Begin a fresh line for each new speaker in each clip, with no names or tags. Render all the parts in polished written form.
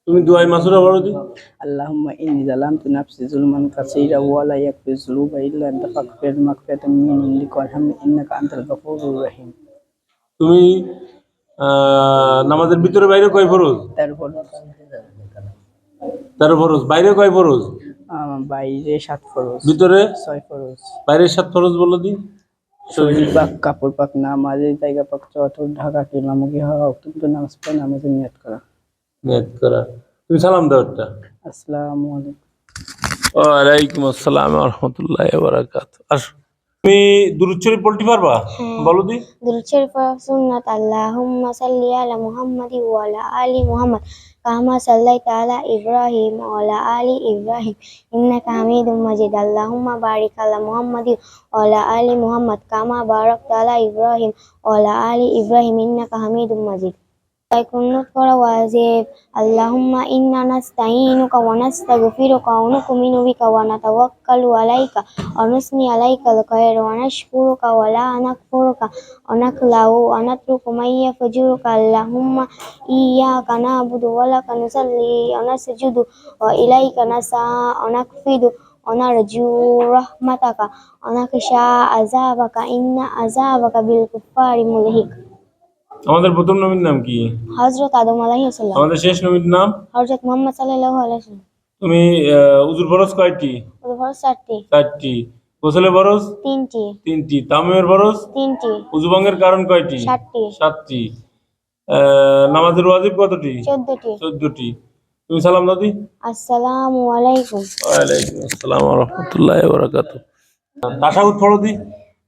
তুমি দুআই মাসুরা পড়ো দি।
اللهم إني ظلمت نفسي ظلما كثيرا ولا يغفر الذنوب إلا أنت فاغفر مغفرة من عندك وارحمني إنك أنت الغفور الرحيم।
তুমি নামাজের ভিতরে বাইরে কয় ফরজ?
13 ফরজ।
13 ফরজ। বাইরে কয় ফরজ?
বাইরে 7 ফরজ।
ভিতরে
6 ফরজ।
বাইরে 7 ফরজ বলো দি।
শরীর পাক, কাপড় পাক, নামাজের জায়গা পাক, চতুর ঢাকা কিবলামুখী হওয়া, কিন্তু নামাজ পড়ে নামাজে নিয়ত করা।
নিয়ত করা। তুমি সালাম দাও একটা।
আসসালামু আলাইকুম।
ওয়ালাইকুম আসসালাম ওয়া রাহমাতুল্লাহি ওয়া বারাকাতুহু। তুমি দুরূদ শরীফ পড়তে পারবা? বলো দি।
দুরূদ শরীফ সুন্নাত। আল্লাহুম্মা সাল্লি আলা মুহাম্মাদি ওয়া আলা আলি মুহাম্মাদ কামা সাল্লাইতা আলা ইব্রাহিম ওয়া আলা আলি ইব্রাহিম ইন্নাকা হামিদুম মাজিদ। আল্লাহুম্মা বারিক আলা মুহাম্মাদি ওয়া আলা আলি মুহাম্মাদ কামা বারাকতা আলা ইব্রাহিম ওয়া আলা আলি ইব্রাহিম ইন্নাকা হামিদুম মাজিদ। কুনুত পড়া ওয়াজিব। আল্লাহুম্মা ইন্না নাস্তাইনুকা ওয়া নাস্তাগফিরুকা ওয়া নু'মিনু বিকা ওয়া নাতাওয়াক্কালু আলাইকা ওয়া নুসনি আলাইকাল খায়র ওয়া নাশকুরুকা ওয়া লা নাকফুরুকা ওয়া নাখলাউ ওয়া নাতরুকু মান ইয়াফজুরুকা। আল্লাহুম্মা ইয়্যাকা না'বুদু ওয়া লাকা নুসাল্লি ওয়া নাসজুদু ওয়া ইলাইকা নাসআ ওয়া নাকফিদু ওয়া নারজু রাহমাতাকা ওয়া নাখশা আযাবাকা ইন্না আযাবাকা বিল কুফফারি মুলহিক।
আমাদের প্রথম নবীর নাম কি?
হযরত আদম আলাইহিস সালাম।
আমাদের শেষ নবীর নাম?
হযরত মুহাম্মদ সাল্লাল্লাহু আলাইহি ওয়াসাল্লাম।
তুমি উযুর ফরজ কয়টি?
ওযু ফরজ 4টি।
4টি। গোসলের ফরজ?
3টি।
3টি। তায়াম্মুমের ফরজ?
3টি।
ওযু ভঙ্গের কারণ কয়টি?
7টি।
7টি। নামাজের ওয়াজিব কতটি?
14টি।
14টি। তুমি সালাম দাও দি।
আসসালামু আলাইকুম।
ওয়ালাইকুম আসসালাম ওয়া রাহমাতুল্লাহি ওয়া বারাকাতুহু। তাশাহুদ পড়ো দি।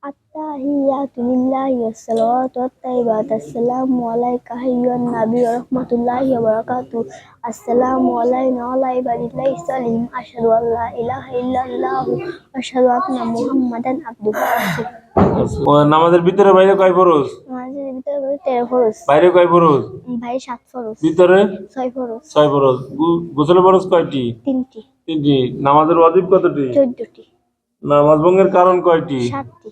আত্তাহিয়াতু লিল্লাহি ওয়াস সালাওয়াতু ওয়াত তাইয়্যিবাত। আসসালামু আলাইকা আইয়ুহান নাবী ওয়া রাহমাতুল্লাহি ওয়া বারাকাতুহু। আসসালামু আলাইনা ওয়া আলা ইবাদিল্লাহিস সালিহিন। আশহাদু আল লা ইলাহা ইল্লাল্লাহু ওয়া আশহাদু আন্না মুহাম্মাদান আবদুহু ওয়া রাসূলুহু।
নামাজের ভিতরে বাইরে কয় ফরজ?
নামাজের ভিতরে 13 ফরজ।
বাইরে কয় ফরজ?
বাইরে 7 ফরজ।
ভিতরে
6 ফরজ।
6 ফরজ। গোসলের ফরজ কয়টি?
3টি।
3টি। নামাজের ওয়াজিব কতটি?
14টি।
নামাজ ভঙ্গের কারণ কয়টি?
7টি।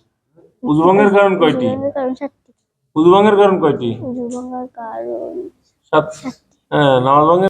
ওযু ভঙ্গের কারণ কয়টি?
ওযু ভঙ্গের কারণ 7টি।
ওযু ভঙ্গের কারণ কয়টি?
ওযু ভঙ্গের কারণ
7। হ্যাঁ, নামাজ ভঙ্গের